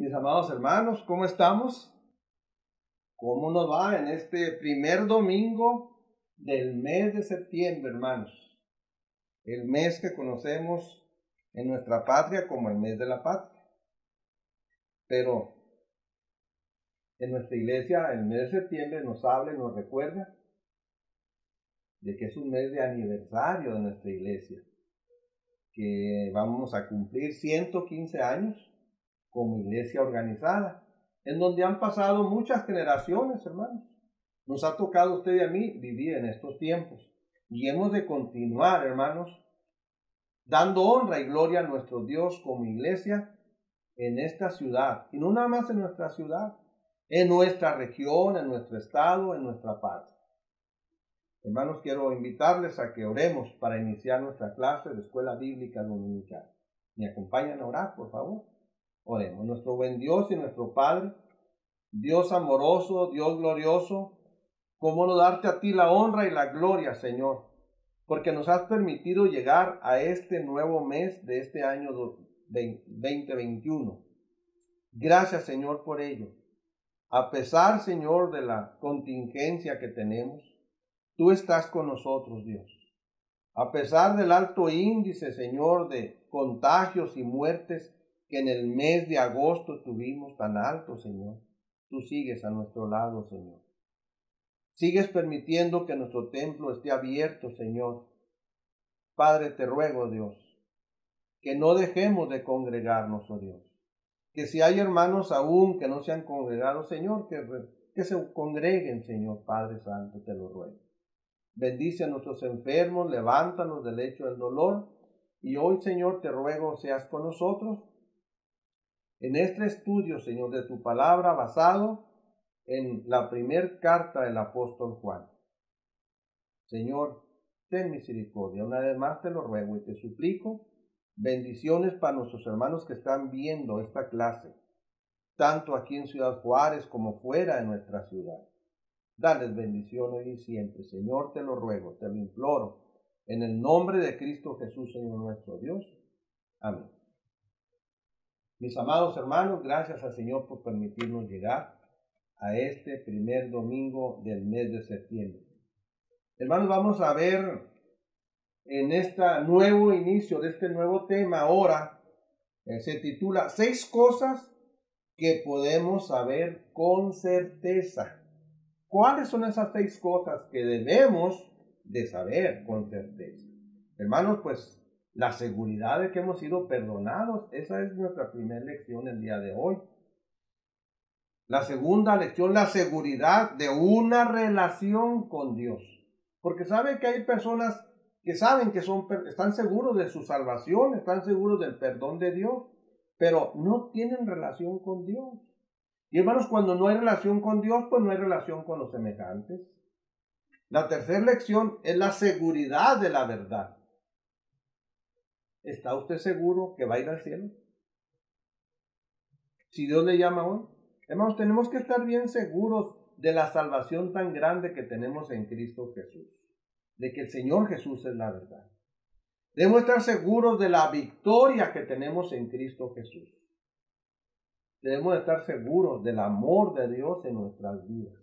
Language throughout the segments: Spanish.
Mis amados hermanos, ¿cómo estamos? ¿Cómo nos va en este primer domingo del mes de septiembre, hermanos? El mes que conocemos en nuestra patria como el mes de la patria. Pero en nuestra iglesia, el mes de septiembre nos habla y nos recuerda de que es un mes de aniversario de nuestra iglesia, que vamos a cumplir 115 años como iglesia organizada, en donde han pasado muchas generaciones, hermanos. Nos ha tocado a usted y a mí vivir en estos tiempos, y hemos de continuar, hermanos, dando honra y gloria a nuestro Dios como iglesia en esta ciudad, y no nada más en nuestra ciudad, en nuestra región, en nuestro estado, en nuestra patria. Hermanos, quiero invitarles a que oremos para iniciar nuestra clase de escuela bíblica dominical. ¿Me acompañan a orar, por favor? Oremos. Nuestro buen Dios y nuestro Padre, Dios amoroso, Dios glorioso, cómo no darte a ti la honra y la gloria, Señor, porque nos has permitido llegar a este nuevo mes de este año 2021. Gracias, Señor, por ello. A pesar, Señor, de la contingencia que tenemos, tú estás con nosotros, Dios. A pesar del alto índice, Señor, de contagios y muertes que en el mes de agosto tuvimos tan alto, Señor, tú sigues a nuestro lado, Señor. Sigues permitiendo que nuestro templo esté abierto, Señor. Padre, te ruego, Dios, que no dejemos de congregarnos, oh Dios. Que si hay hermanos aún que no se han congregado, Señor, que se congreguen, Señor, Padre Santo, te lo ruego. Bendice a nuestros enfermos, levántanos del lecho del dolor. Y hoy, Señor, te ruego seas con nosotros en este estudio, Señor, de tu palabra basado en la primer carta del apóstol Juan. Señor, ten misericordia. Una vez más te lo ruego y te suplico bendiciones para nuestros hermanos que están viendo esta clase, tanto aquí en Ciudad Juárez como fuera de nuestra ciudad. Dales bendición hoy y siempre. Señor, te lo ruego, te lo imploro, en el nombre de Cristo Jesús, Señor nuestro Dios. Amén. Mis amados hermanos, gracias al Señor por permitirnos llegar a este primer domingo del mes de septiembre. Hermanos, vamos a ver en este nuevo inicio de este nuevo tema ahora, se titula 6 cosas que podemos saber con certeza. ¿Cuáles son esas 6 cosas que debemos de saber con certeza? Hermanos, pues la seguridad de que hemos sido perdonados, esa es nuestra primera lección el día de hoy. La segunda lección, la seguridad de una relación con Dios. Porque saben que hay personas que saben que están seguros de su salvación, están seguros del perdón de Dios, pero no tienen relación con Dios. Y hermanos, cuando no hay relación con Dios, pues no hay relación con los semejantes. La tercera lección es la seguridad de la verdad. ¿Está usted seguro que va a ir al cielo? Si Dios le llama hoy. Hermanos, tenemos que estar bien seguros de la salvación tan grande que tenemos en Cristo Jesús. De que el Señor Jesús es la verdad. Debemos estar seguros de la victoria que tenemos en Cristo Jesús. Debemos estar seguros del amor de Dios en nuestras vidas.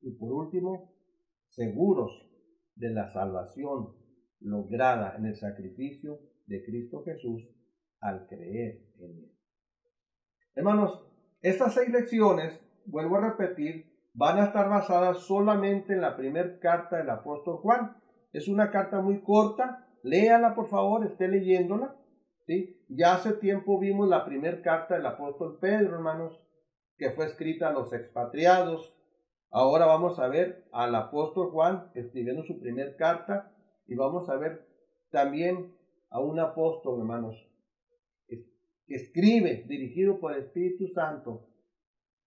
Y por último, seguros de la salvación lograda en el sacrificio de Cristo Jesús al creer en Él. Hermanos, estas 6 lecciones, vuelvo a repetir, van a estar basadas solamente en la primera carta del apóstol Juan. Es una carta muy corta, léala por favor, esté leyéndola. ¿Sí? Ya hace tiempo vimos la primera carta del apóstol Pedro, hermanos, que fue escrita a los expatriados. Ahora vamos a ver al apóstol Juan escribiendo su primera carta y vamos a ver también a un apóstol, hermanos, que escribe, dirigido por el Espíritu Santo,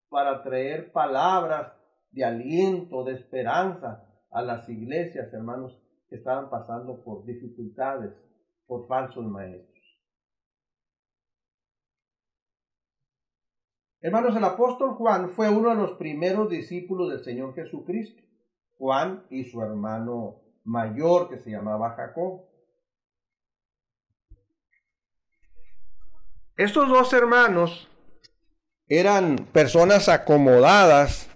para traer palabras de aliento, de esperanza a las iglesias, hermanos, que estaban pasando por dificultades, por falsos maestros. Hermanos, el apóstol Juan fue uno de los primeros discípulos del Señor Jesucristo. Juan y su hermano mayor, que se llamaba Jacob. Estos 2 hermanos eran personas acomodadas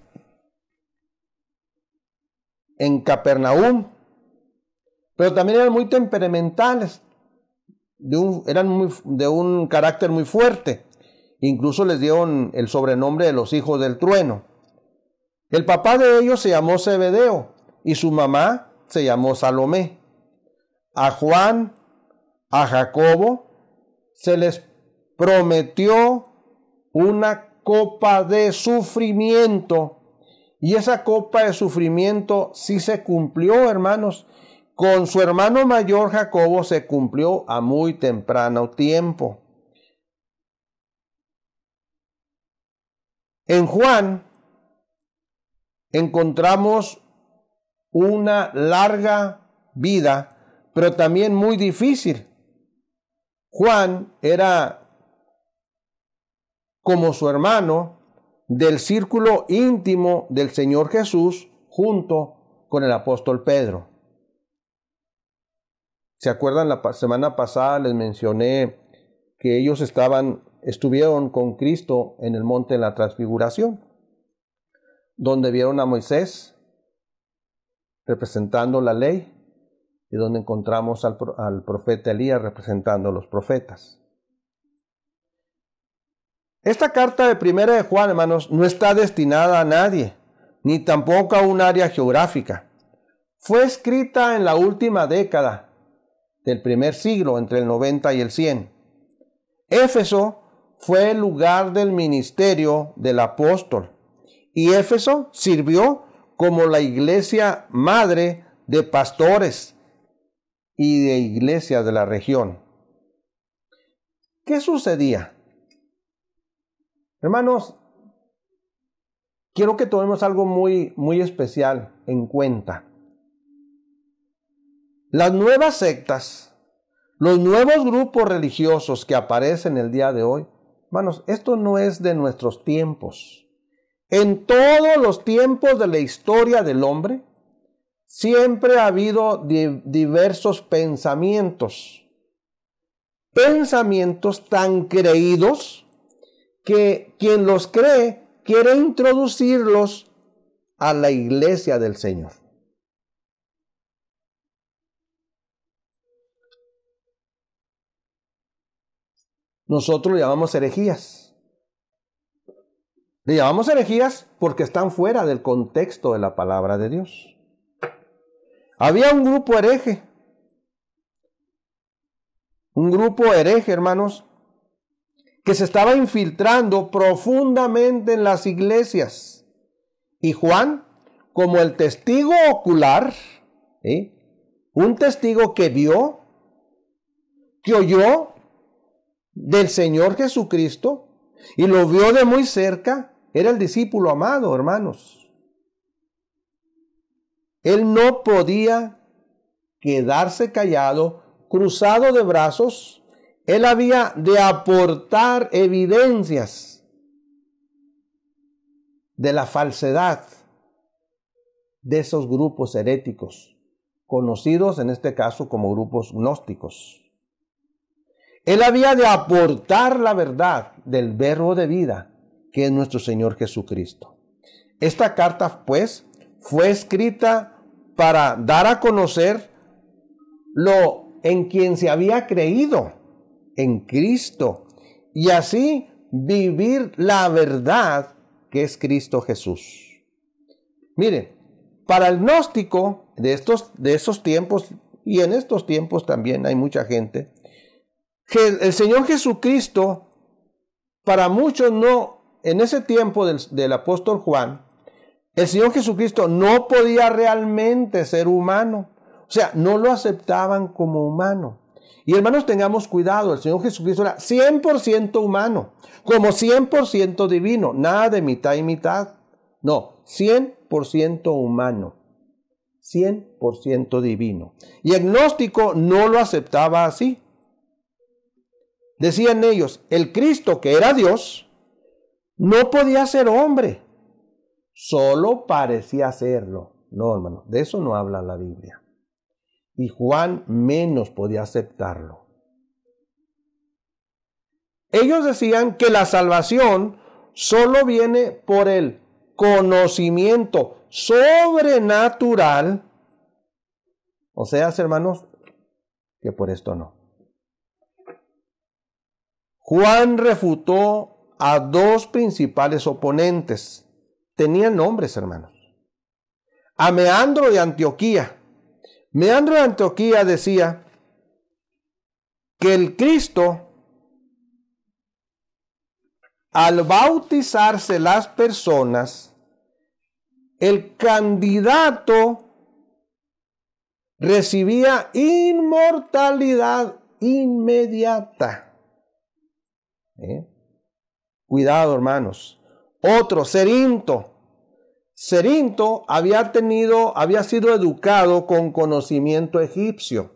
en Capernaum, pero también eran muy temperamentales, eran de un carácter muy fuerte. Incluso les dieron el sobrenombre de los hijos del trueno. El papá de ellos se llamó Zebedeo y su mamá se llamó Salomé. A Juan, a Jacobo, se les prometió una copa de sufrimiento. Y esa copa de sufrimiento sí se cumplió, hermanos. Con su hermano mayor Jacobo se cumplió a muy temprano tiempo. En Juan encontramos una larga vida, pero también muy difícil. Juan era como su hermano del círculo íntimo del Señor Jesús junto con el apóstol Pedro. ¿Se acuerdan? La semana pasada les mencioné que ellos estuvieron con Cristo en el monte de la Transfiguración, donde vieron a Moisés representando la ley y donde encontramos al profeta Elías representando a los profetas. Esta carta de Primera de Juan, hermanos, no está destinada a nadie, ni tampoco a un área geográfica. Fue escrita en la última década del primer siglo, entre el 90 y el 100. Éfeso fue el lugar del ministerio del apóstol, y Éfeso sirvió como la iglesia madre de pastores y de iglesias de la región. ¿Qué sucedía? Hermanos, quiero que tomemos algo muy especial en cuenta. Las nuevas sectas, los nuevos grupos religiosos que aparecen el día de hoy, hermanos, esto no es de nuestros tiempos. En todos los tiempos de la historia del hombre, siempre ha habido diversos pensamientos tan creídos que quien los cree quiere introducirlos a la iglesia del Señor. Nosotros le llamamos herejías. Le llamamos herejías porque están fuera del contexto de la palabra de Dios. Había un grupo hereje. Un grupo hereje, hermanos, que se estaba infiltrando profundamente en las iglesias. Y Juan, como el testigo ocular, un testigo que vio, que oyó del Señor Jesucristo y lo vio de muy cerca, era el discípulo amado, hermanos. Él no podía quedarse callado, cruzado de brazos. Él había de aportar evidencias de la falsedad de esos grupos heréticos, conocidos en este caso como grupos gnósticos. Él había de aportar la verdad del verbo de vida, que es nuestro Señor Jesucristo. Esta carta, pues, fue escrita para dar a conocer lo en quien se había creído, en Cristo, y así vivir la verdad que es Cristo Jesús. Mire, para el gnóstico de esos tiempos, y en estos tiempos también hay mucha gente, que el Señor Jesucristo, para muchos no, en ese tiempo del apóstol Juan, el Señor Jesucristo no podía realmente ser humano. O sea, no lo aceptaban como humano. Y hermanos, tengamos cuidado, el Señor Jesucristo era 100% humano, como 100% divino, nada de mitad y mitad. No, 100% humano, 100% divino. Y el gnóstico no lo aceptaba así. Decían ellos, el Cristo que era Dios, no podía ser hombre, solo parecía serlo. No, hermano, de eso no habla la Biblia. Y Juan menos podía aceptarlo. Ellos decían que la salvación solo viene por el conocimiento sobrenatural. O sea, hermanos, que por esto no. Juan refutó a dos principales oponentes. Tenían nombres, hermanos. A Meandro de Antioquía. Meandro de Antioquía decía que el Cristo, al bautizarse las personas, el candidato recibía inmortalidad inmediata. Cuidado, hermanos. Otro, Cerinto. Cerinto había sido educado con conocimiento egipcio.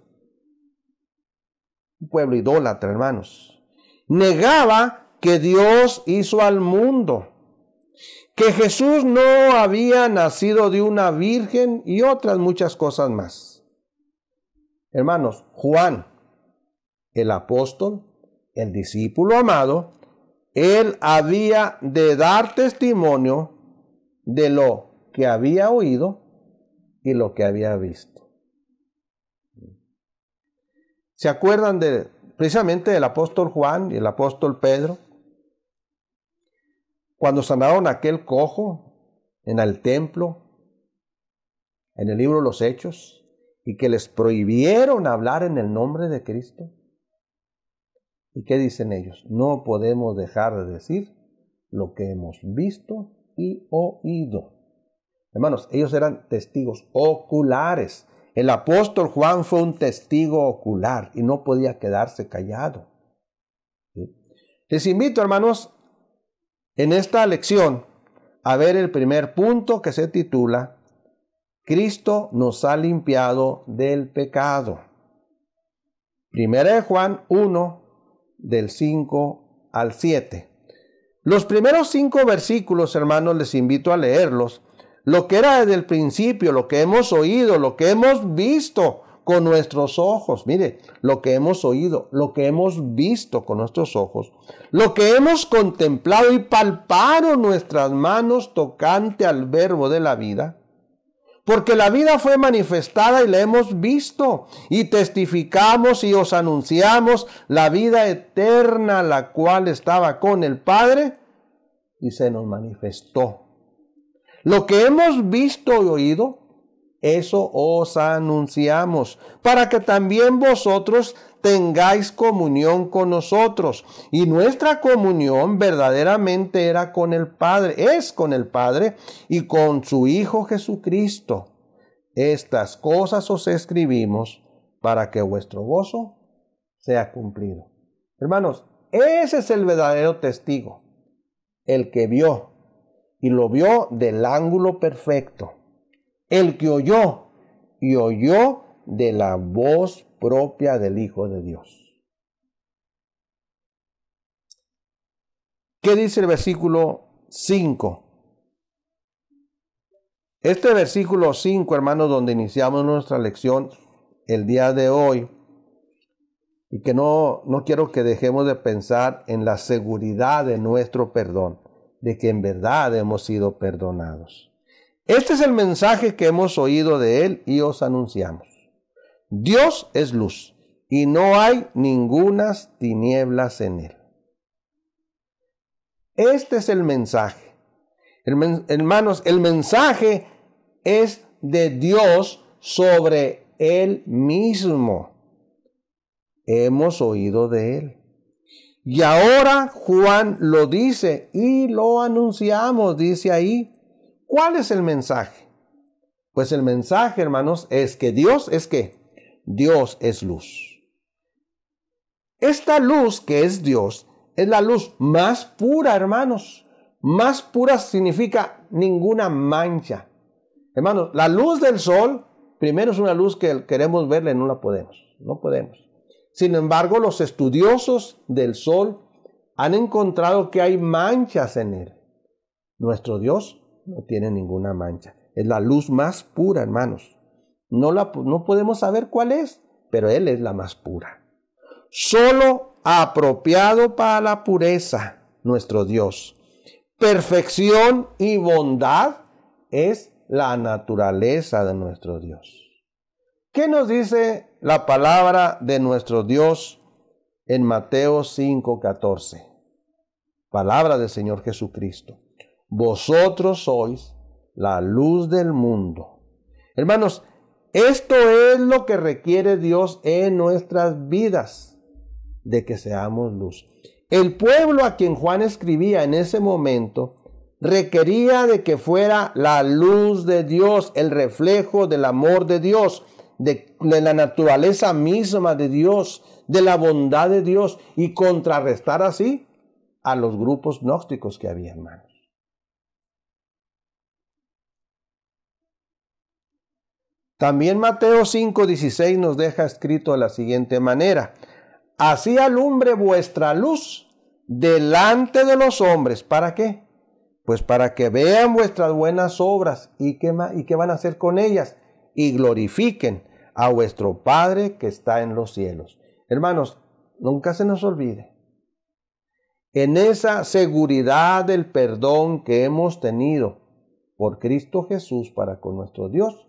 Un pueblo idólatra, hermanos. Negaba que Dios hizo al mundo, que Jesús no había nacido de una virgen y otras muchas cosas más. Hermanos, Juan, el apóstol, el discípulo amado, él había de dar testimonio de lo que había oído y lo que había visto. ¿Se acuerdan precisamente del apóstol Juan y el apóstol Pedro? Cuando sanaron a aquel cojo en el templo, en el libro de los Hechos, y que les prohibieron hablar en el nombre de Cristo. ¿Y qué dicen ellos? No podemos dejar de decir lo que hemos visto y oído. Hermanos, ellos eran testigos oculares. El apóstol Juan fue un testigo ocular y no podía quedarse callado. ¿Sí? Les invito, hermanos, en esta lección a ver el primer punto, que se titula Cristo nos ha limpiado del pecado. Primera de Juan 1, del 5 al 7. Los primeros 5 versículos, hermanos, les invito a leerlos. Lo que era desde el principio, lo que hemos oído, lo que hemos visto con nuestros ojos. Mire, lo que hemos oído, lo que hemos visto con nuestros ojos, lo que hemos contemplado y palparon nuestras manos tocante al verbo de la vida. Porque la vida fue manifestada y la hemos visto, y testificamos y os anunciamos la vida eterna, la cual estaba con el Padre y se nos manifestó. Lo que hemos visto y oído, eso os anunciamos, para que también vosotros tengáis comunión con nosotros. Y nuestra comunión verdaderamente era con el Padre, es con el Padre y con su Hijo Jesucristo. Estas cosas os escribimos para que vuestro gozo sea cumplido. Hermanos, ese es el verdadero testigo, el que vio, y lo vio del ángulo perfecto. El que oyó, y oyó de la voz propia del Hijo de Dios. ¿Qué dice el versículo 5? Este versículo 5, hermanos, donde iniciamos nuestra lección el día de hoy, y que no quiero que dejemos de pensar en la seguridad de nuestro perdón, de que en verdad hemos sido perdonados. Este es el mensaje que hemos oído de Él y os anunciamos. Dios es luz y no hay ningunas tinieblas en Él. Este es el mensaje. Hermanos, el mensaje es de Dios sobre Él mismo. Hemos oído de Él. Y ahora Juan lo dice y lo anunciamos, dice ahí. ¿Cuál es el mensaje? Pues el mensaje, hermanos, es que Dios es ¿qué? Dios es luz. Esta luz que es Dios es la luz más pura, hermanos. Más pura significa ninguna mancha. Hermanos, la luz del sol, primero es una luz que queremos verla y no la podemos. No podemos. Sin embargo, los estudiosos del sol han encontrado que hay manchas en él. Nuestro Dios no tiene ninguna mancha. Es la luz más pura, hermanos. No podemos saber cuál es, pero Él es la más pura. Solo apropiado para la pureza, nuestro Dios. perfección y bondad es la naturaleza de nuestro Dios. ¿Qué nos dice la palabra de nuestro Dios en Mateo 5:14? Palabra del Señor Jesucristo. Vosotros sois la luz del mundo. Hermanos, esto es lo que requiere Dios en nuestras vidas, de que seamos luz. El pueblo a quien Juan escribía en ese momento requería de que fuera la luz de Dios, el reflejo del amor de Dios, de la naturaleza misma de Dios, de la bondad de Dios, y contrarrestar así a los grupos gnósticos que había, hermanos. También Mateo 5:16 nos deja escrito de la siguiente manera: así alumbre vuestra luz delante de los hombres. ¿Para qué? Pues para que vean vuestras buenas obras. ¿Y qué van a hacer con ellas? Y glorifiquen a vuestro Padre que está en los cielos. Hermanos, nunca se nos olvide, en esa seguridad del perdón que hemos tenido por Cristo Jesús para con nuestro Dios,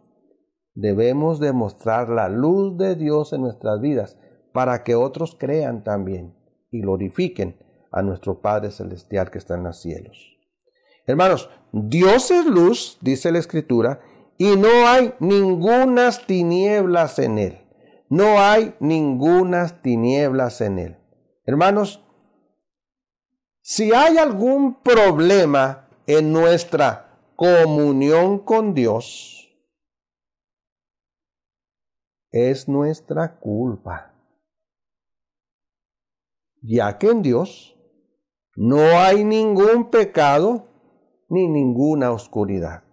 debemos demostrar la luz de Dios en nuestras vidas para que otros crean también y glorifiquen a nuestro Padre Celestial que está en los cielos. Hermanos, Dios es luz, dice la Escritura, y no hay ningunas tinieblas en Él. No hay ningunas tinieblas en Él. Hermanos, si hay algún problema en nuestra comunión con Dios, es nuestra culpa, ya que en Dios no hay ningún pecado ni ninguna oscuridad.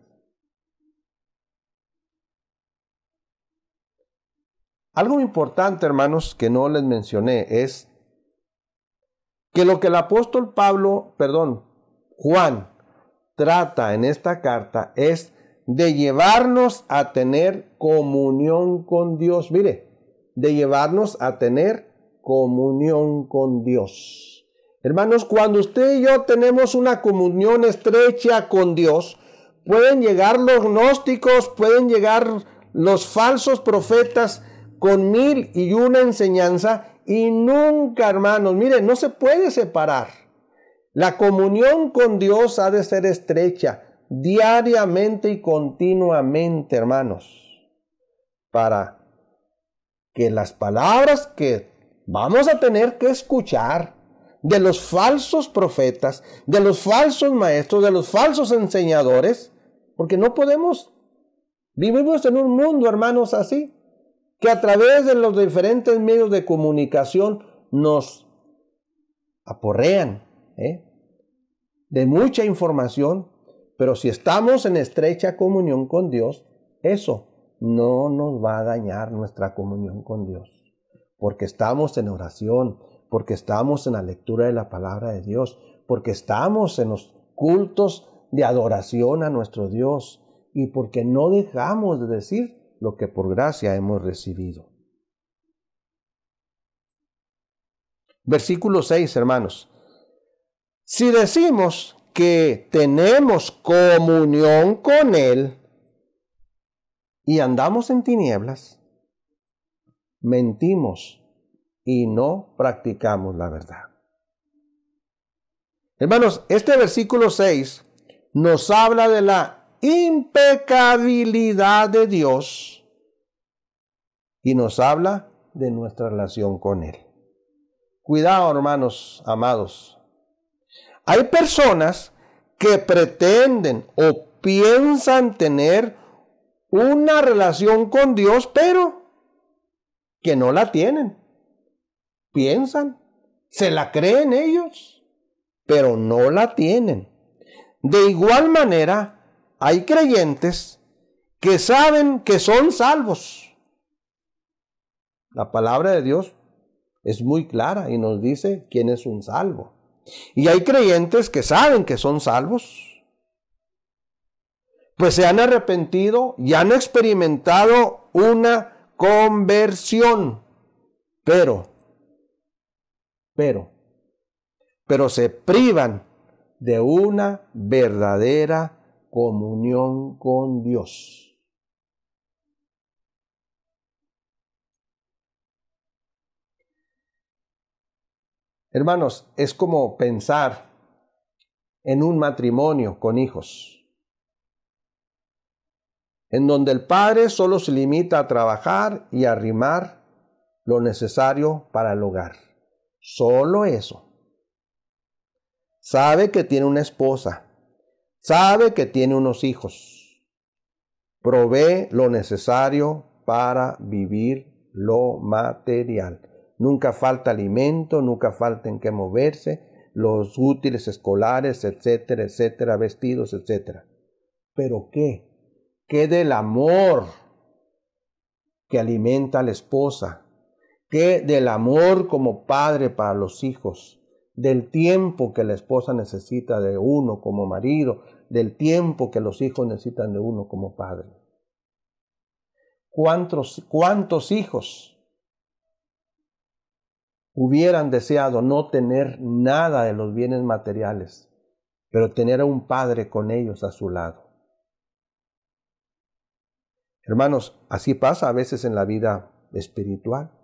Algo importante, hermanos, que no les mencioné es que lo que el apóstol Juan trata en esta carta es de llevarnos a tener comunión con Dios. Mire, de llevarnos a tener comunión con Dios. Hermanos, cuando usted y yo tenemos una comunión estrecha con Dios, pueden llegar los gnósticos, pueden llegar los falsos profetas con 1001 enseñanza y nunca, hermanos, miren, no se puede separar. La comunión con Dios ha de ser estrecha, diariamente y continuamente, hermanos, para que las palabras que vamos a tener que escuchar de los falsos profetas, de los falsos maestros, de los falsos enseñadores, porque no podemos, vivimos en un mundo, hermanos, así, que a través de los diferentes medios de comunicación nos aporrean, de mucha información, pero si estamos en estrecha comunión con Dios, eso no nos va a dañar nuestra comunión con Dios, porque estamos en oración, porque estamos en la lectura de la palabra de Dios, porque estamos en los cultos de adoración a nuestro Dios y porque no dejamos de decir lo que por gracia hemos recibido. Versículo 6, hermanos. Si decimos que tenemos comunión con Él y andamos en tinieblas, mentimos y no practicamos la verdad. Hermanos, este versículo 6 nos habla de la impecabilidad de Dios y nos habla de nuestra relación con Él. Cuidado, hermanos amados. Hay personas que pretenden o piensan tener una relación con Dios, pero que no la tienen. Piensan, se la creen ellos, pero no la tienen. De igual manera, hay creyentes que saben que son salvos. La palabra de Dios es muy clara y nos dice quién es un salvo. Y hay creyentes que saben que son salvos, pues se han arrepentido y han experimentado una conversión, pero se privan de una verdadera comunión con Dios. Hermanos, es como pensar en un matrimonio con hijos, en donde el padre solo se limita a trabajar y a arrimar lo necesario para el hogar. Solo eso. Sabe que tiene una esposa, sabe que tiene unos hijos, provee lo necesario para vivir lo material. Nunca falta alimento, nunca falta en qué moverse, los útiles escolares, etcétera, etcétera, vestidos, etcétera. ¿Pero qué? ¿Qué del amor que alimenta a la esposa? ¿Qué del amor como padre para los hijos? Del tiempo que la esposa necesita de uno como marido, del tiempo que los hijos necesitan de uno como padre. ¿Cuántos hijos hubieran deseado no tener nada de los bienes materiales, pero tener a un padre con ellos a su lado? Hermanos, así pasa a veces en la vida espiritual.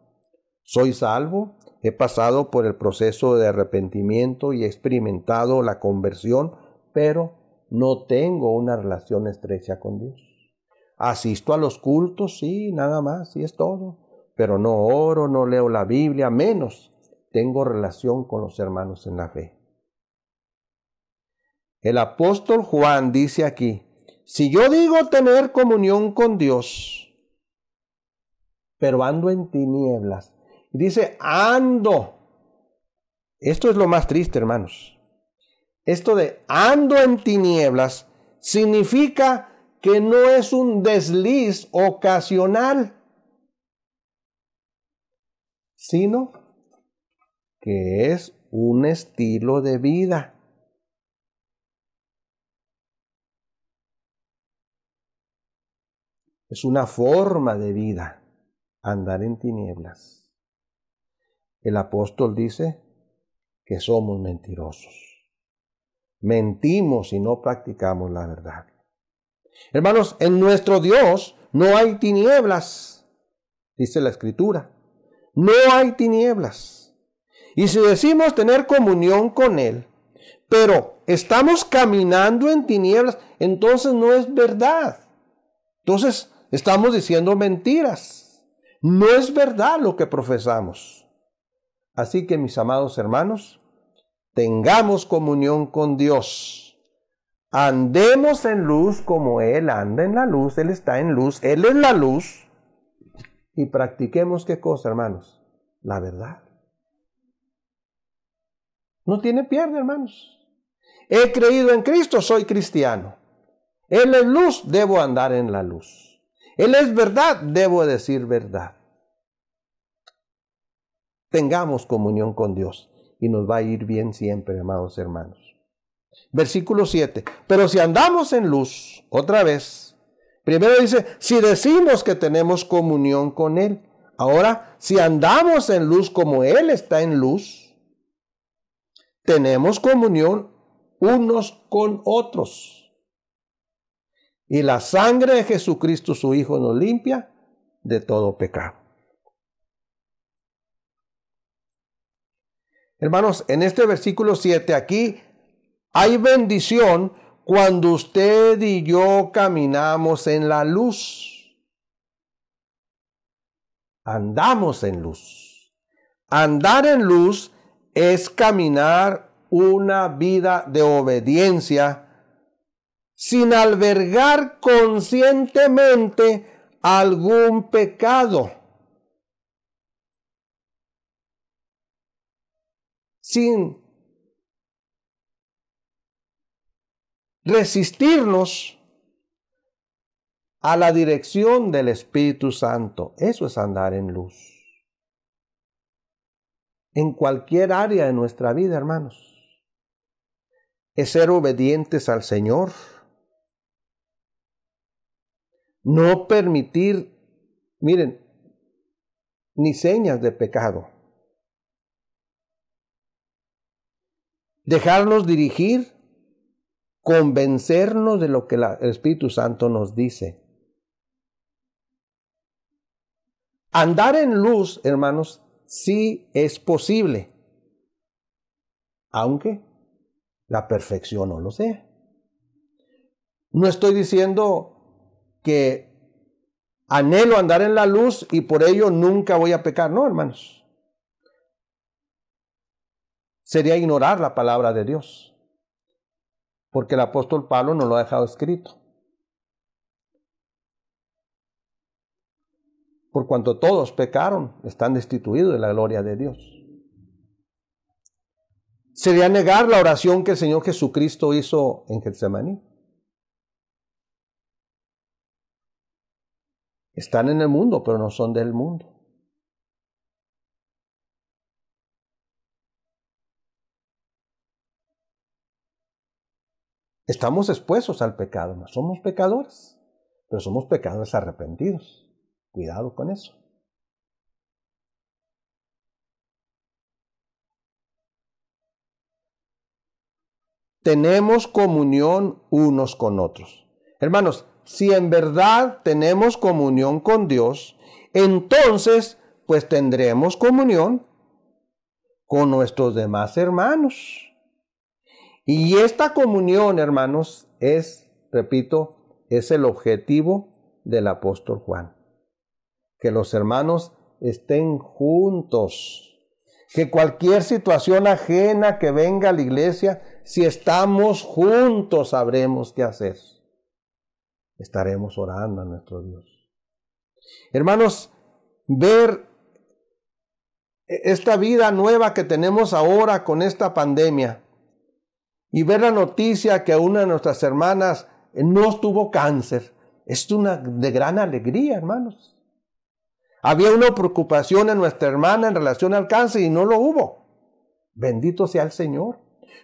Soy salvo, he pasado por el proceso de arrepentimiento y he experimentado la conversión, pero no tengo una relación estrecha con Dios. Asisto a los cultos, sí, nada más, sí es todo, pero no oro, no leo la Biblia, menos tengo relación con los hermanos en la fe. El apóstol Juan dice aquí, si yo digo tener comunión con Dios, pero ando en tinieblas, dice ando. Esto es lo más triste, hermanos. Esto de ando en tinieblas significa que no es un desliz ocasional, sino que es un estilo de vida. Es una forma de vida, andar en tinieblas. El apóstol dice que somos mentirosos. Mentimos y no practicamos la verdad. Hermanos, en nuestro Dios no hay tinieblas, dice la Escritura. No hay tinieblas. Y si decimos tener comunión con Él, pero estamos caminando en tinieblas, entonces no es verdad. Entonces estamos diciendo mentiras. No es verdad lo que profesamos. Así que, mis amados hermanos, tengamos comunión con Dios. Andemos en luz como Él anda en la luz. Él está en luz. Él es la luz. Y practiquemos, ¿qué cosa, hermanos? La verdad. No tiene pierde, hermanos. He creído en Cristo, soy cristiano. Él es luz, debo andar en la luz. Él es verdad, debo decir verdad. Tengamos comunión con Dios y nos va a ir bien siempre, amados hermanos. Versículo 7. Pero si andamos en luz, otra vez, primero dice, si decimos que tenemos comunión con Él. Ahora, si andamos en luz como Él está en luz, tenemos comunión unos con otros. Y la sangre de Jesucristo, su Hijo, nos limpia de todo pecado. Hermanos, en este versículo 7 aquí hay bendición cuando usted y yo caminamos en la luz. Andamos en luz. Andar en luz es caminar una vida de obediencia sin albergar conscientemente algún pecado. Sin resistirnos a la dirección del Espíritu Santo. Eso es andar en luz. En cualquier área de nuestra vida, hermanos. Es ser obedientes al Señor. No permitir, miren, ni señas de pecado. Dejarnos dirigir convencernos de lo que el Espíritu Santo nos dice. Andar en luz, hermanos, sí es posible, aunque la perfección no lo sea. No estoy diciendo que anhelo andar en la luz y por ello nunca voy a pecar. No, hermanos. Sería ignorar la palabra de Dios, porque el apóstol Pablo nos lo ha dejado escrito. Por cuanto todos pecaron, están destituidos de la gloria de Dios. Sería negar la oración que el Señor Jesucristo hizo en Getsemaní. Están en el mundo, pero no son del mundo. Estamos expuestos al pecado, no somos pecadores, pero somos pecadores arrepentidos. Cuidado con eso. Tenemos comunión unos con otros. Hermanos, si en verdad tenemos comunión con Dios, entonces pues tendremos comunión con nuestros demás hermanos. Y esta comunión, hermanos, repito, es el objetivo del apóstol Juan. Que los hermanos estén juntos. Que cualquier situación ajena que venga a la iglesia, si estamos juntos sabremos qué hacer. Estaremos orando a nuestro Dios. Hermanos, ver esta vida nueva que tenemos ahora con esta pandemia y ver la noticia que una de nuestras hermanas no tuvo cáncer, es de gran alegría, hermanos. Había una preocupación en nuestra hermana en relación al cáncer y no lo hubo. Bendito sea el Señor.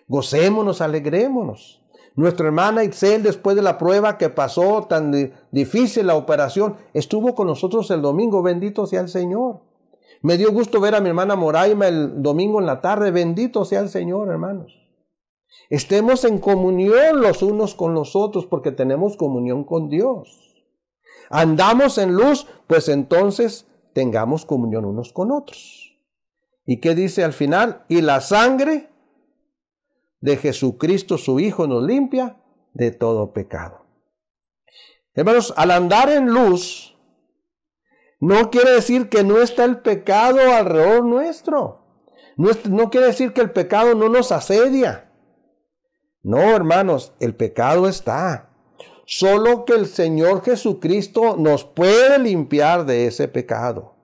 Gocémonos, alegrémonos. Nuestra hermana Itzel, después de la prueba que pasó, tan difícil la operación, estuvo con nosotros el domingo. Bendito sea el Señor. Me dio gusto ver a mi hermana Moraima el domingo en la tarde. Bendito sea el Señor, hermanos. Estemos en comunión los unos con los otros porque tenemos comunión con Dios. Andamos en luz, pues entonces tengamos comunión unos con otros. ¿Y qué dice al final? Y la sangre de Jesucristo su Hijo nos limpia de todo pecado. Hermanos, al andar en luz, no quiere decir que no está el pecado alrededor nuestro. No quiere decir que el pecado no nos asedia. No, hermanos, el pecado está. Solo que el Señor Jesucristo nos puede limpiar de ese pecado.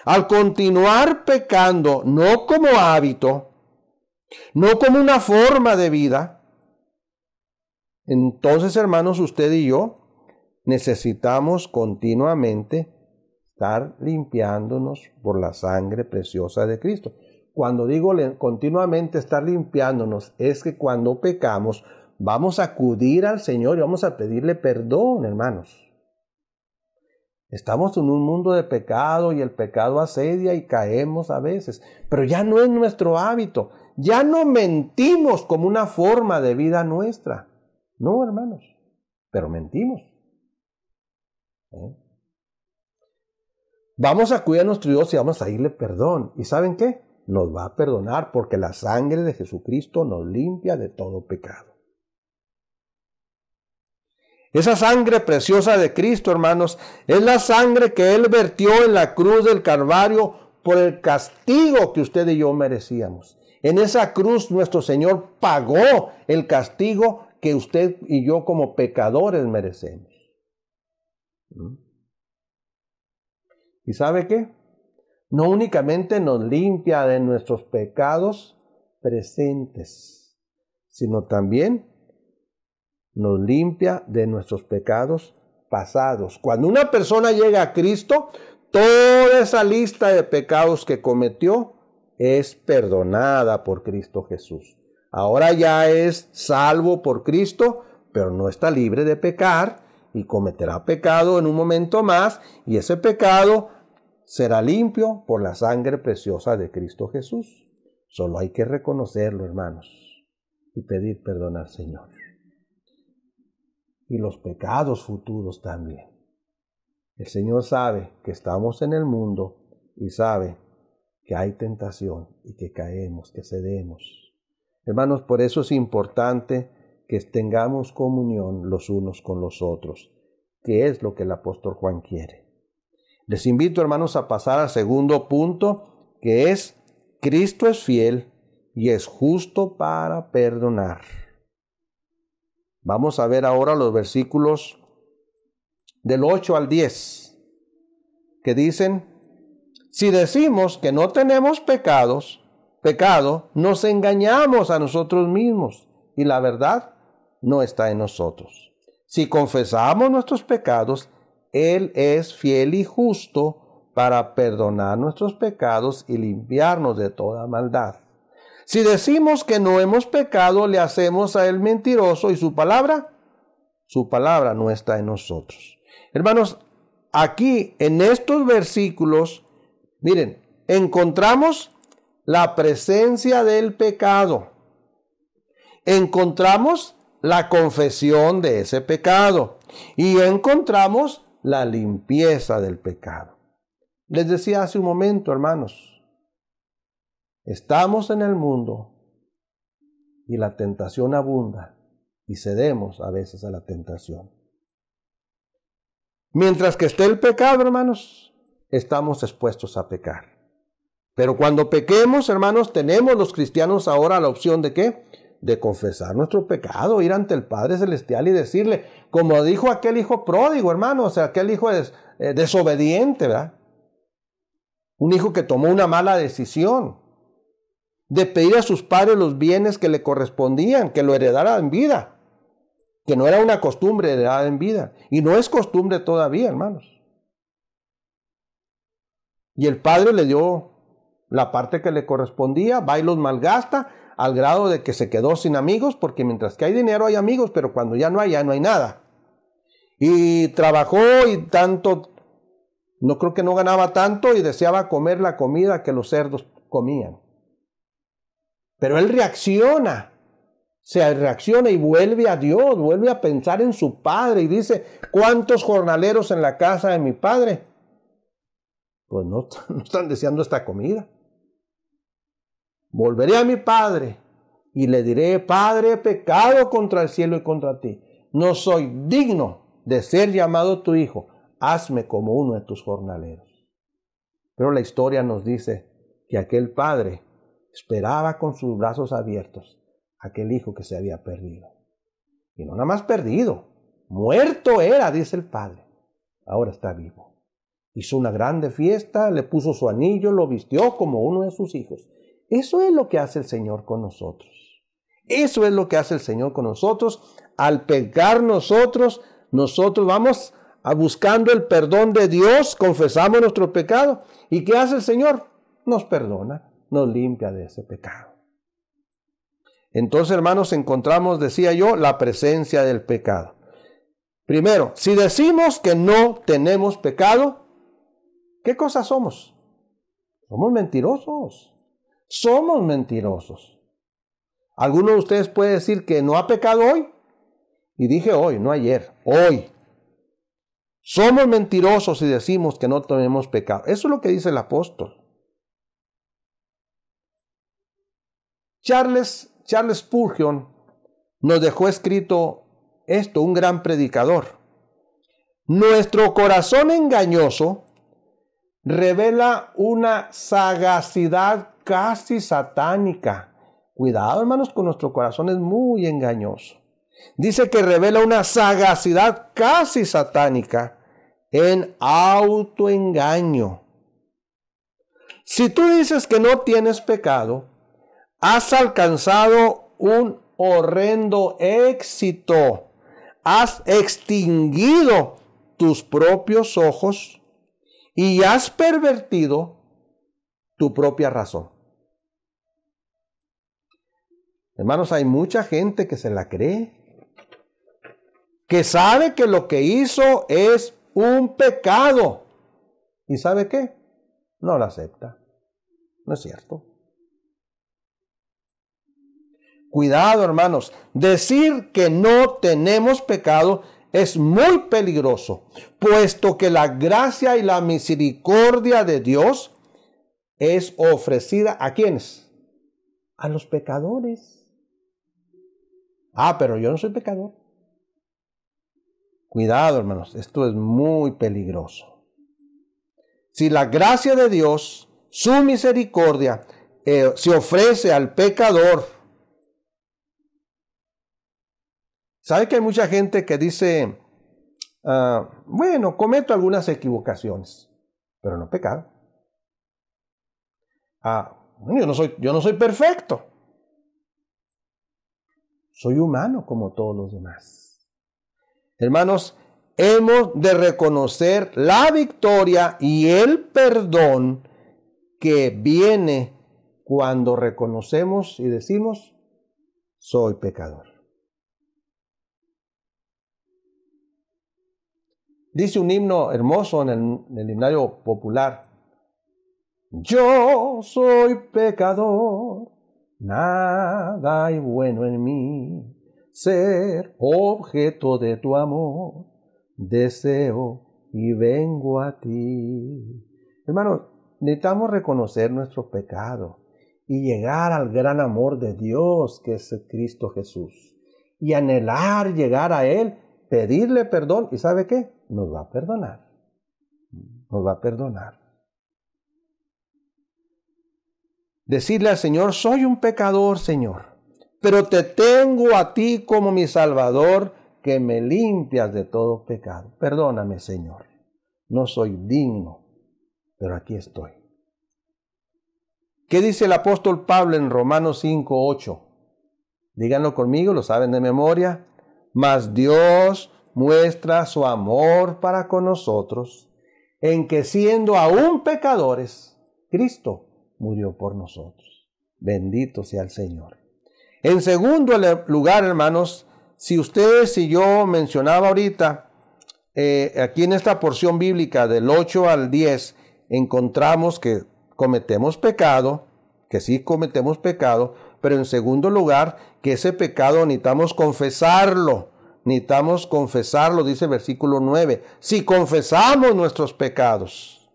Al continuar pecando, no como hábito, no como una forma de vida, entonces, hermanos, usted y yo necesitamos continuamente estar limpiándonos por la sangre preciosa de Cristo. Cuando digo continuamente estar limpiándonos, es que cuando pecamos, vamos a acudir al Señor y vamos a pedirle perdón, hermanos. Estamos en un mundo de pecado y el pecado asedia y caemos a veces, pero ya no es nuestro hábito. Ya no mentimos como una forma de vida nuestra. No, hermanos, pero mentimos. Vamos a acudir a nuestro Dios y vamos a pedirle perdón. ¿Y saben qué? Nos va a perdonar porque la sangre de Jesucristo nos limpia de todo pecado. Esa sangre preciosa de Cristo, hermanos, es la sangre que Él vertió en la cruz del Calvario por el castigo que usted y yo merecíamos. En esa cruz nuestro Señor pagó el castigo que usted y yo como pecadores merecemos. ¿Y sabe qué? No únicamente nos limpia de nuestros pecados presentes, sino también nos limpia de nuestros pecados pasados. Cuando una persona llega a Cristo, toda esa lista de pecados que cometió es perdonada por Cristo Jesús. Ahora ya es salvo por Cristo, pero no está libre de pecar y cometerá pecado en un momento más, y ese pecado será limpio por la sangre preciosa de Cristo Jesús. Solo hay que reconocerlo, hermanos, y pedir perdón al Señor. y los pecados futuros también. El Señor sabe que estamos en el mundo y sabe que hay tentación y que caemos, que cedemos. Hermanos, por eso es importante que tengamos comunión los unos con los otros, que es lo que el apóstol Juan quiere. Les invito, hermanos, a pasar al segundo punto, que es: Cristo es fiel y es justo para perdonar. Vamos a ver ahora los versículos del 8 al 10, que dicen: si decimos que no tenemos pecado, nos engañamos a nosotros mismos y la verdad no está en nosotros. Si confesamos nuestros pecados, Él es fiel y justo para perdonar nuestros pecados y limpiarnos de toda maldad. Si decimos que no hemos pecado, le hacemos a Él mentiroso y su palabra no está en nosotros. Hermanos, aquí en estos versículos, miren, encontramos la presencia del pecado. Encontramos la confesión de ese pecado. Y encontramos la limpieza del pecado. Les decía hace un momento, hermanos, estamos en el mundo y la tentación abunda y cedemos a veces a la tentación. Mientras que esté el pecado, hermanos, estamos expuestos a pecar. Pero cuando pequemos, hermanos, tenemos los cristianos ahora la opción de ¿qué? De confesar nuestro pecado, ir ante el Padre Celestial y decirle, como dijo aquel hijo pródigo, hermano, o sea, aquel hijo desobediente, ¿verdad? Un hijo que tomó una mala decisión de pedir a sus padres los bienes que le correspondían, que lo heredara en vida, que no era una costumbre heredada en vida, y no es costumbre todavía, hermanos. Y el padre le dio la parte que le correspondía, va y los malgasta, al grado de que se quedó sin amigos, porque mientras que hay dinero hay amigos, pero cuando ya no hay nada. Y trabajó y tanto, no creo que no ganaba tanto, y deseaba comer la comida que los cerdos comían. Pero él reacciona y vuelve a Dios, vuelve a pensar en su padre y dice, ¿cuántos jornaleros en la casa de mi padre? Pues no están deseando esta comida. Volveré a mi padre y le diré, Padre, he pecado contra el cielo y contra ti. No soy digno de ser llamado tu hijo. Hazme como uno de tus jornaleros. Pero la historia nos dice que aquel padre esperaba con sus brazos abiertos a aquel hijo que se había perdido. Y no nada más perdido, muerto era, dice el padre. Ahora está vivo. Hizo una grande fiesta, le puso su anillo, lo vistió como uno de sus hijos. Eso es lo que hace el Señor con nosotros. Eso es lo que hace el Señor con nosotros. Al pecar nosotros vamos buscando el perdón de Dios, confesamos nuestro pecado. ¿Y qué hace el Señor? Nos perdona, nos limpia de ese pecado. Entonces, hermanos, encontramos, decía yo, la presencia del pecado. Primero, si decimos que no tenemos pecado, ¿qué cosa somos? Somos mentirosos. Somos mentirosos. ¿Alguno de ustedes puede decir que no ha pecado hoy? Y dije hoy, no ayer, hoy. Somos mentirosos si decimos que no tenemos pecado. Eso es lo que dice el apóstol. Charles Spurgeon nos dejó escrito esto, un gran predicador. Nuestro corazón engañoso revela una sagacidad casi satánica. Cuidado, hermanos, con nuestro corazón, es muy engañoso. Dice que revela una sagacidad casi satánica en autoengaño. Si tú dices que no tienes pecado, has alcanzado un horrendo éxito. Has extinguido tus propios ojos y has pervertido tu propia razón. Hermanos, hay mucha gente que se la cree, que sabe que lo que hizo es un pecado. ¿Y sabe qué? No lo acepta. No es cierto. Cuidado, hermanos. Decir que no tenemos pecado es muy peligroso, puesto que la gracia y la misericordia de Dios es ofrecida ¿a quiénes? A los pecadores. Pero yo no soy pecador. Cuidado, hermanos, esto es muy peligroso. Si la gracia de Dios, su misericordia, se ofrece al pecador. ¿Sabe que hay mucha gente que dice, bueno, cometo algunas equivocaciones, pero no pecado? Bueno, yo no soy perfecto. Soy humano como todos los demás. Hermanos, hemos de reconocer la victoria y el perdón que viene cuando reconocemos y decimos, soy pecador. Dice un himno hermoso en el himnario popular: yo soy pecador, nada hay bueno en mí, ser objeto de tu amor, deseo y vengo a ti. Hermanos, necesitamos reconocer nuestro pecado y llegar al gran amor de Dios que es Cristo Jesús y anhelar llegar a Él, pedirle perdón. ¿Y sabe qué? Nos va a perdonar. Nos va a perdonar. Decirle al Señor, soy un pecador, Señor, pero te tengo a ti como mi Salvador, que me limpias de todo pecado. Perdóname, Señor. No soy digno, pero aquí estoy. ¿Qué dice el apóstol Pablo en Romanos 5:8? Díganlo conmigo, lo saben de memoria. Mas Dios muestra su amor para con nosotros, en que siendo aún pecadores, Cristo murió por nosotros. Bendito sea el Señor. En segundo lugar, hermanos, si ustedes y yo mencionaba ahorita, aquí en esta porción bíblica del 8 al 10, encontramos que cometemos pecado, que sí cometemos pecado, pero en segundo lugar, que ese pecado necesitamos confesarlo. Necesitamos confesarlo, dice el versículo 9. Si confesamos nuestros pecados.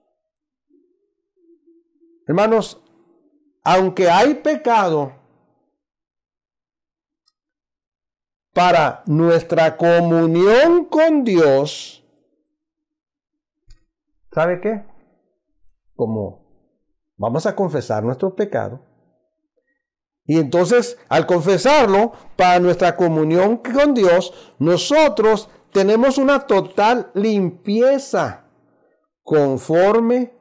Hermanos, aunque hay pecado, para nuestra comunión con Dios, ¿sabe qué? Como vamos a confesar nuestro pecado, y entonces al confesarlo, para nuestra comunión con Dios, nosotros tenemos una total limpieza conforme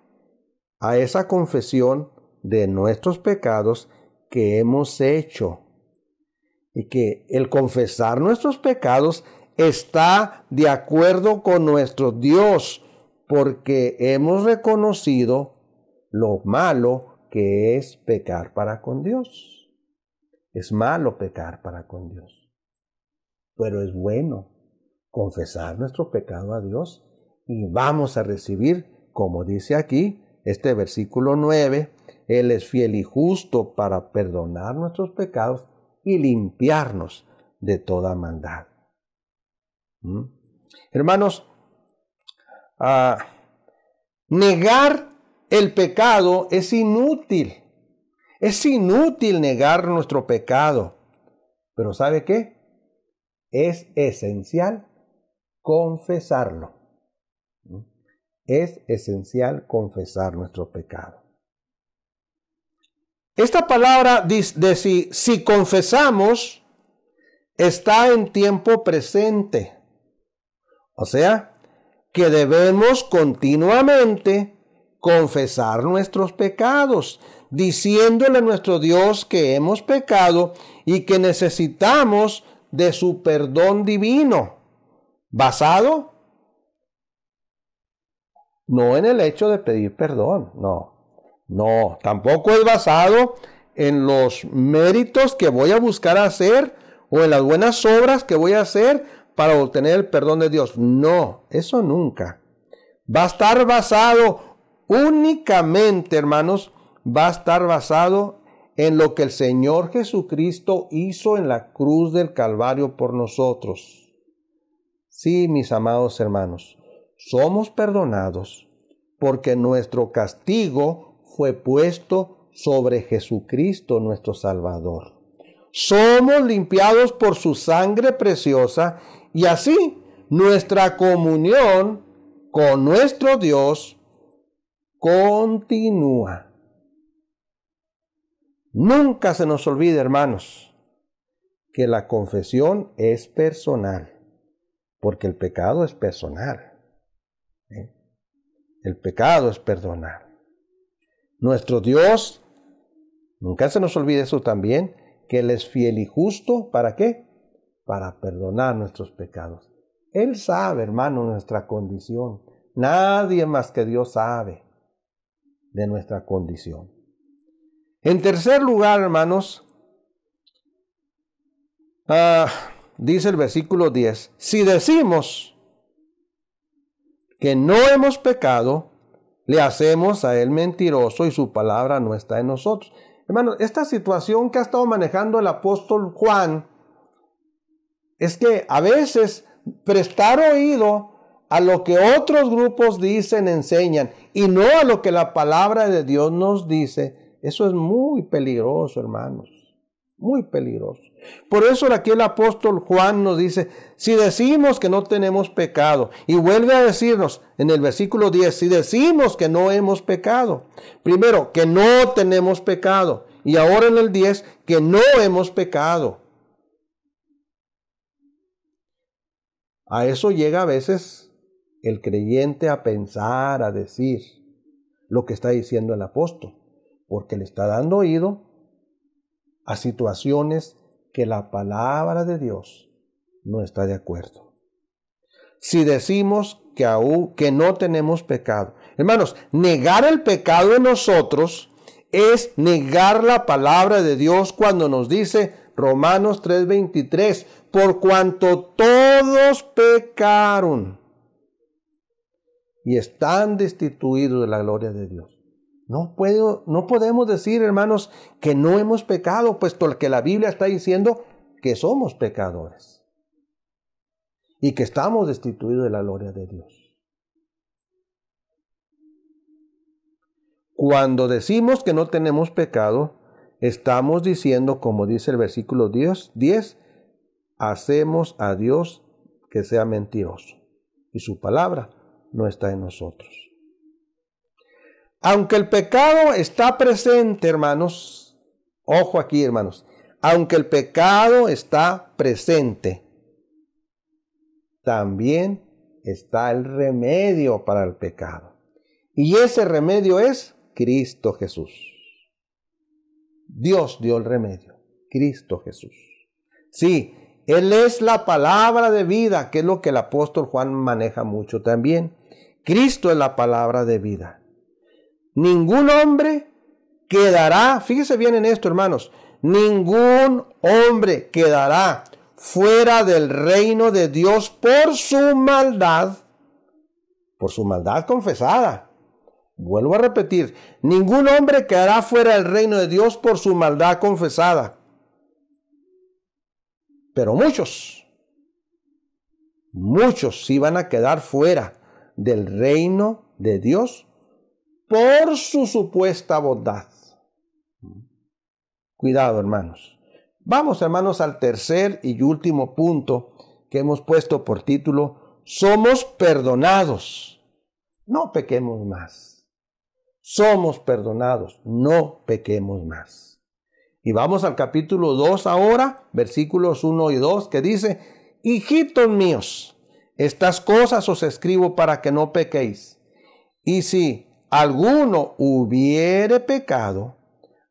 a esa confesión de nuestros pecados que hemos hecho. Y que el confesar nuestros pecados está de acuerdo con nuestro Dios, porque hemos reconocido lo malo que es pecar para con Dios. Es malo pecar para con Dios, pero es bueno confesar nuestro pecado a Dios y vamos a recibir, como dice aquí, este versículo 9, Él es fiel y justo para perdonar nuestros pecados y limpiarnos de toda maldad. Hermanos, negar el pecado es inútil. Es inútil negar nuestro pecado. Pero ¿sabe qué? Es esencial confesarlo. Es esencial confesar nuestro pecado. Esta palabra de si confesamos está en tiempo presente. O sea, que debemos continuamente confesar nuestros pecados, diciéndole a nuestro Dios que hemos pecado y que necesitamos de su perdón divino, basado no en el hecho de pedir perdón, no, tampoco es basado en los méritos que voy a buscar hacer o en las buenas obras que voy a hacer para obtener el perdón de Dios. No, eso nunca. Va a estar basado únicamente, hermanos, va a estar basado en lo que el Señor Jesucristo hizo en la cruz del Calvario por nosotros. Sí, mis amados hermanos, somos perdonados porque nuestro castigo fue puesto sobre Jesucristo nuestro Salvador. Somos limpiados por su sangre preciosa y así nuestra comunión con nuestro Dios continúa. Nunca se nos olvide, hermanos, que la confesión es personal, porque el pecado es personal. El pecado es personal. Nuestro Dios, nunca se nos olvide eso también, que Él es fiel y justo, ¿para qué? Para perdonar nuestros pecados. Él sabe, hermano, nuestra condición. Nadie más que Dios sabe de nuestra condición. En tercer lugar, hermanos, dice el versículo 10, si decimos que no hemos pecado, le hacemos a Él mentiroso y su palabra no está en nosotros. Hermanos, esta situación que ha estado manejando el apóstol Juan es que a veces prestar oído a lo que otros grupos dicen, enseñan, y no a lo que la palabra de Dios nos dice, eso es muy peligroso, hermanos, muy peligroso. Por eso aquí el apóstol Juan nos dice, si decimos que no tenemos pecado, y vuelve a decirnos en el versículo 10, si decimos que no hemos pecado, primero, que no tenemos pecado, y ahora en el 10, que no hemos pecado. A eso llega a veces el creyente a pensar, a decir lo que está diciendo el apóstol, porque le está dando oído a situaciones que la palabra de Dios no está de acuerdo. Si decimos que no tenemos pecado, hermanos, negar el pecado en nosotros es negar la palabra de Dios cuando nos dice Romanos 3:23, por cuanto todos pecaron y están destituidos de la gloria de Dios. No podemos decir, hermanos, que no hemos pecado, puesto que la Biblia está diciendo que somos pecadores y que estamos destituidos de la gloria de Dios. Cuando decimos que no tenemos pecado, estamos diciendo, como dice el versículo 10, hacemos a Dios que sea mentiroso y su palabra no está en nosotros. Aunque el pecado está presente, hermanos, ojo aquí, hermanos, aunque el pecado está presente, también está el remedio para el pecado. Y ese remedio es Cristo Jesús. Dios dio el remedio, Cristo Jesús. Sí, Él es la palabra de vida, que es lo que el apóstol Juan maneja mucho también. Cristo es la palabra de vida. Ningún hombre quedará, fíjese bien en esto, hermanos, ningún hombre quedará fuera del reino de Dios por su maldad confesada. Vuelvo a repetir, ningún hombre quedará fuera del reino de Dios por su maldad confesada. Pero muchos sí van a quedar fuera del reino de Dios por su supuesta bondad. Cuidado, hermanos. Vamos, hermanos, al tercer y último punto que hemos puesto por título, somos perdonados, no pequemos más. Somos perdonados, no pequemos más. Y vamos al capítulo 2 ahora, versículos 1 y 2, que dice, hijitos míos, estas cosas os escribo para que no pequéis. Y si alguno hubiere pecado,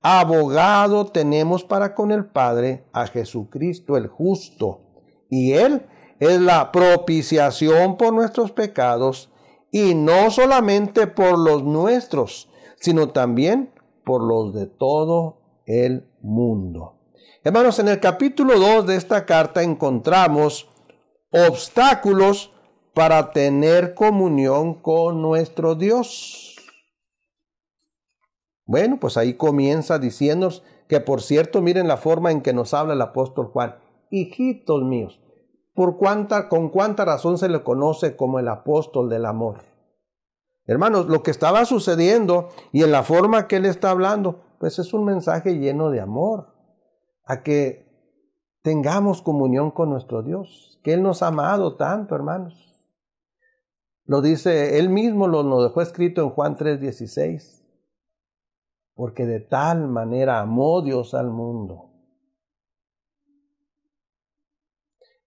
abogado tenemos para con el Padre a Jesucristo el justo, y Él es la propiciación por nuestros pecados, y no solamente por los nuestros, sino también por los de todo el mundo. Hermanos, en el capítulo 2 de esta carta encontramos obstáculos para tener comunión con nuestro Dios. Bueno, pues ahí comienza diciéndonos que, por cierto, miren la forma en que nos habla el apóstol Juan. Hijitos míos, con cuánta razón se le conoce como el apóstol del amor. Hermanos, lo que estaba sucediendo y en la forma que él está hablando, pues es un mensaje lleno de amor, a que tengamos comunión con nuestro Dios, que Él nos ha amado tanto, hermanos. Lo dice, Él mismo lo dejó escrito en Juan 3:16, porque de tal manera amó Dios al mundo.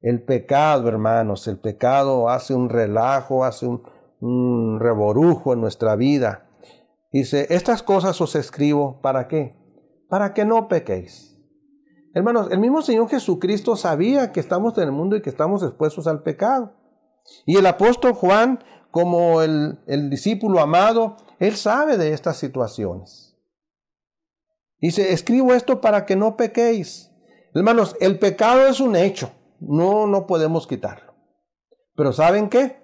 El pecado, hermanos, el pecado hace un relajo, hace un reborujo en nuestra vida. Dice, estas cosas os escribo, ¿para qué? Para que no pequéis. Hermanos, el mismo Señor Jesucristo sabía que estamos en el mundo y que estamos expuestos al pecado. Y el apóstol Juan, como el discípulo amado, él sabe de estas situaciones. Dice, escribo esto para que no pequéis. Hermanos, el pecado es un hecho. No podemos quitarlo. Pero ¿saben qué?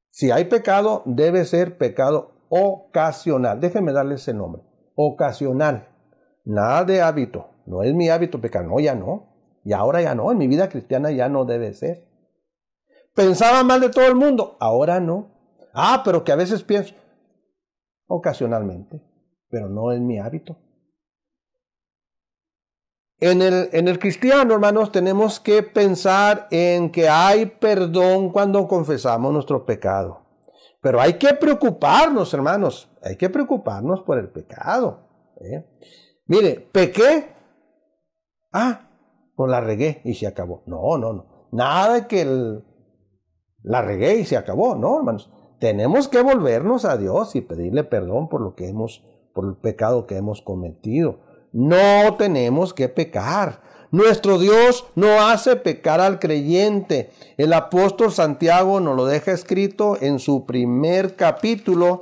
Si hay pecado, debe ser pecado ocasional. Déjenme darle ese nombre. Ocasional. Nada de hábito. No es mi hábito pecar. No, ya no. Y ahora ya no. En mi vida cristiana ya no debe ser. Pensaba mal de todo el mundo. Ahora no. Pero que a veces pienso. Ocasionalmente. Pero no es mi hábito. En el cristiano, hermanos, tenemos que pensar en que hay perdón cuando confesamos nuestro pecado. Pero hay que preocuparnos, hermanos. Hay que preocuparnos por el pecado. Mire, pequé. Pues la regué y se acabó. No. Nada de que la regué y se acabó. No, hermanos. Tenemos que volvernos a Dios y pedirle perdón por el pecado que hemos cometido. No tenemos que pecar. Nuestro Dios no hace pecar al creyente. El apóstol Santiago nos lo deja escrito en su primer capítulo,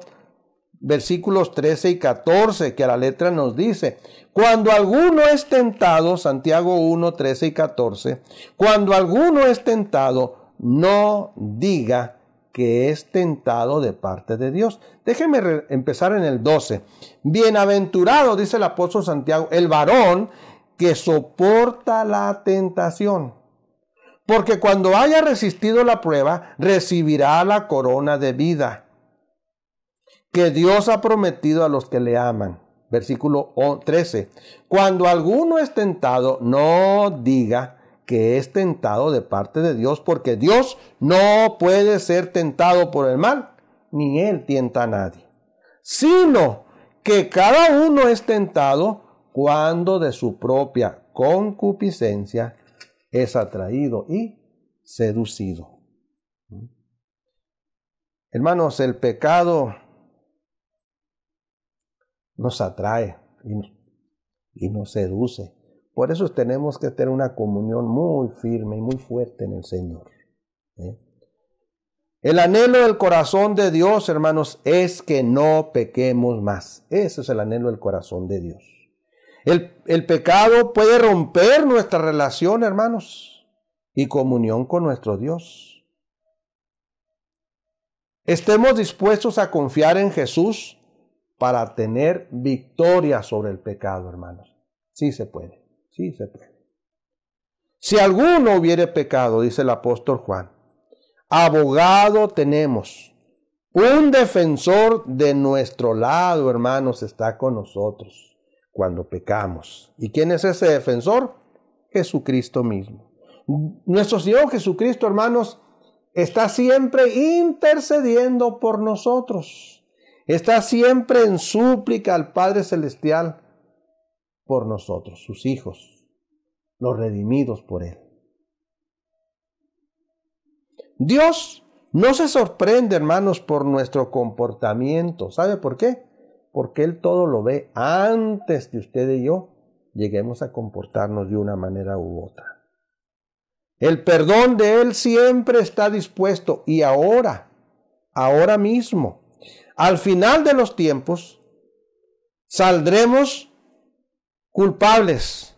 versículos 13 y 14, que a la letra nos dice, cuando alguno es tentado, Santiago 1, 13 y 14, cuando alguno es tentado, no diga que es tentado de parte de Dios. Déjenme empezar en el 12. Bienaventurado, dice el apóstol Santiago, el varón que soporta la tentación, porque cuando haya resistido la prueba, recibirá la corona de vida que Dios ha prometido a los que le aman. Versículo 13. Cuando alguno es tentado, no diga que es tentado de parte de Dios, porque Dios no puede ser tentado por el mal, ni Él tienta a nadie, sino que cada uno es tentado cuando de su propia concupiscencia es atraído y seducido. Hermanos, el pecado nos atrae y nos seduce. Por eso tenemos que tener una comunión muy firme y muy fuerte en el Señor. El anhelo del corazón de Dios, hermanos, es que no pequemos más. Ese es el anhelo del corazón de Dios. El pecado puede romper nuestra relación, hermanos, y comunión con nuestro Dios. Estemos dispuestos a confiar en Jesús para tener victoria sobre el pecado, hermanos. Sí se puede. Sí se puede. Si alguno hubiere pecado, dice el apóstol Juan, abogado tenemos, un defensor de nuestro lado, hermanos, está con nosotros cuando pecamos. ¿Y quién es ese defensor? Jesucristo mismo. Nuestro Señor Jesucristo, hermanos, está siempre intercediendo por nosotros. Está siempre en súplica al Padre Celestial por nosotros, sus hijos, los redimidos por Él. Dios no se sorprende, hermanos, por nuestro comportamiento. ¿Sabe por qué? Porque Él todo lo ve antes que usted y yo lleguemos a comportarnos de una manera u otra. El perdón de Él siempre está dispuesto y ahora mismo, al final de los tiempos, saldremos culpables,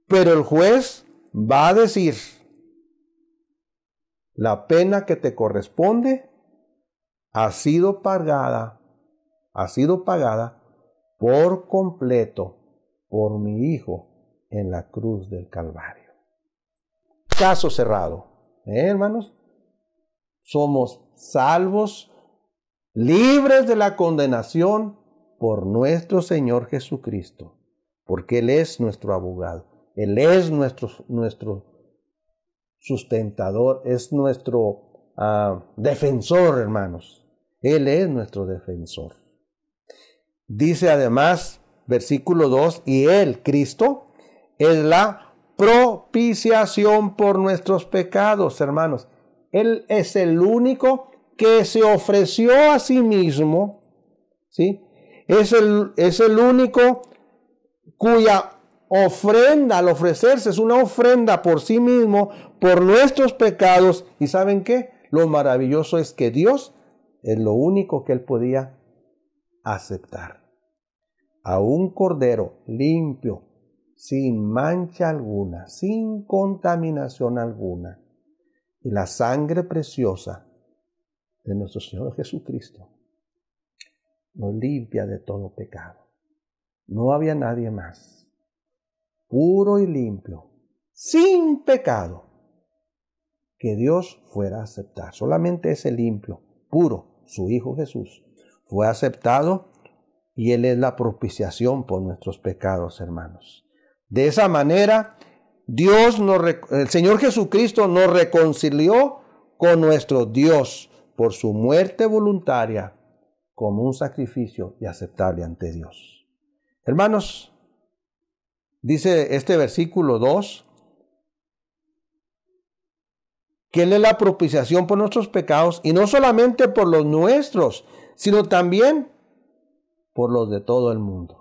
pero el juez va a decir, la pena que te corresponde ha sido pagada por completo por mi Hijo en la cruz del Calvario. Caso cerrado. Hermanos, somos salvos, libres de la condenación por nuestro Señor Jesucristo, porque Él es nuestro abogado, Él es nuestro sustentador, es nuestro defensor, hermanos. Él es nuestro defensor. Dice además, versículo 2, y Él, Cristo, es la propiciación por nuestros pecados, hermanos. Él es el único que se ofreció a sí mismo, ¿sí? Es el único cuya ofrenda, al ofrecerse, es una ofrenda por sí mismo, por nuestros pecados. ¿Y saben qué? Lo maravilloso es que Dios es lo único que Él podía aceptar. A un cordero limpio, sin mancha alguna, sin contaminación alguna. Y la sangre preciosa de nuestro Señor Jesucristo nos limpia de todo pecado. No había nadie más, puro y limpio, sin pecado, que Dios fuera a aceptar. Solamente ese limpio, puro, su Hijo Jesús, fue aceptado y Él es la propiciación por nuestros pecados, hermanos. De esa manera, el Señor Jesucristo nos reconcilió con nuestro Dios por su muerte voluntaria como un sacrificio y aceptable ante Dios. Hermanos, dice este versículo 2, que Él es la propiciación por nuestros pecados, y no solamente por los nuestros, sino también por los de todo el mundo.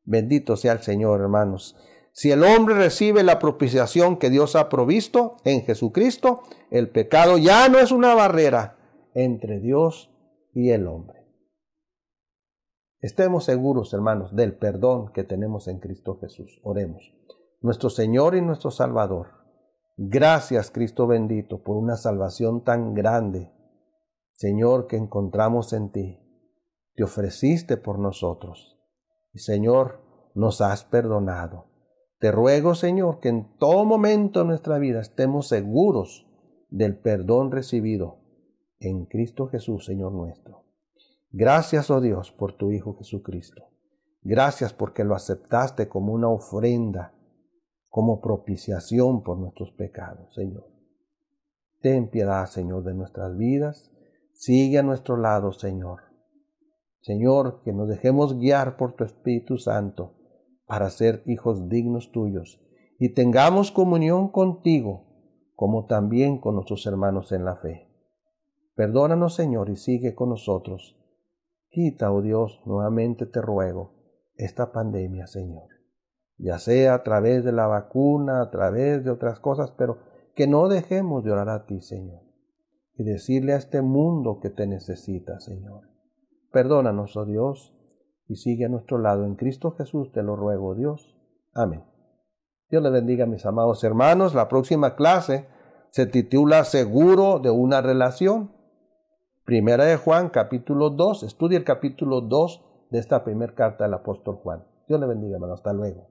Bendito sea el Señor, hermanos. Si el hombre recibe la propiciación que Dios ha provisto en Jesucristo, el pecado ya no es una barrera entre Dios y el hombre. Estemos seguros, hermanos, del perdón que tenemos en Cristo Jesús. Oremos. Nuestro Señor y nuestro Salvador, gracias, Cristo bendito, por una salvación tan grande, Señor, que encontramos en ti. Te ofreciste por nosotros. Y, Señor, nos has perdonado. Te ruego, Señor, que en todo momento de nuestra vida estemos seguros del perdón recibido en Cristo Jesús, Señor nuestro. Gracias, oh Dios, por tu Hijo Jesucristo. Gracias porque lo aceptaste como una ofrenda, como propiciación por nuestros pecados, Señor. Ten piedad, Señor, de nuestras vidas. Sigue a nuestro lado, Señor. Señor, que nos dejemos guiar por tu Espíritu Santo para ser hijos dignos tuyos y tengamos comunión contigo, como también con nuestros hermanos en la fe. Perdónanos, Señor, y sigue con nosotros. Quita, oh Dios, nuevamente te ruego, esta pandemia, Señor. Ya sea a través de la vacuna, a través de otras cosas, pero que no dejemos de orar a ti, Señor, y decirle a este mundo que te necesita, Señor. Perdónanos, oh Dios, y sigue a nuestro lado. En Cristo Jesús te lo ruego, Dios. Amén. Dios les bendiga, mis amados hermanos. La próxima clase se titula Seguro de una relación. Primera de Juan, capítulo 2. Estudia el capítulo 2 de esta primera carta del apóstol Juan. Dios le bendiga, hermano. Hasta luego.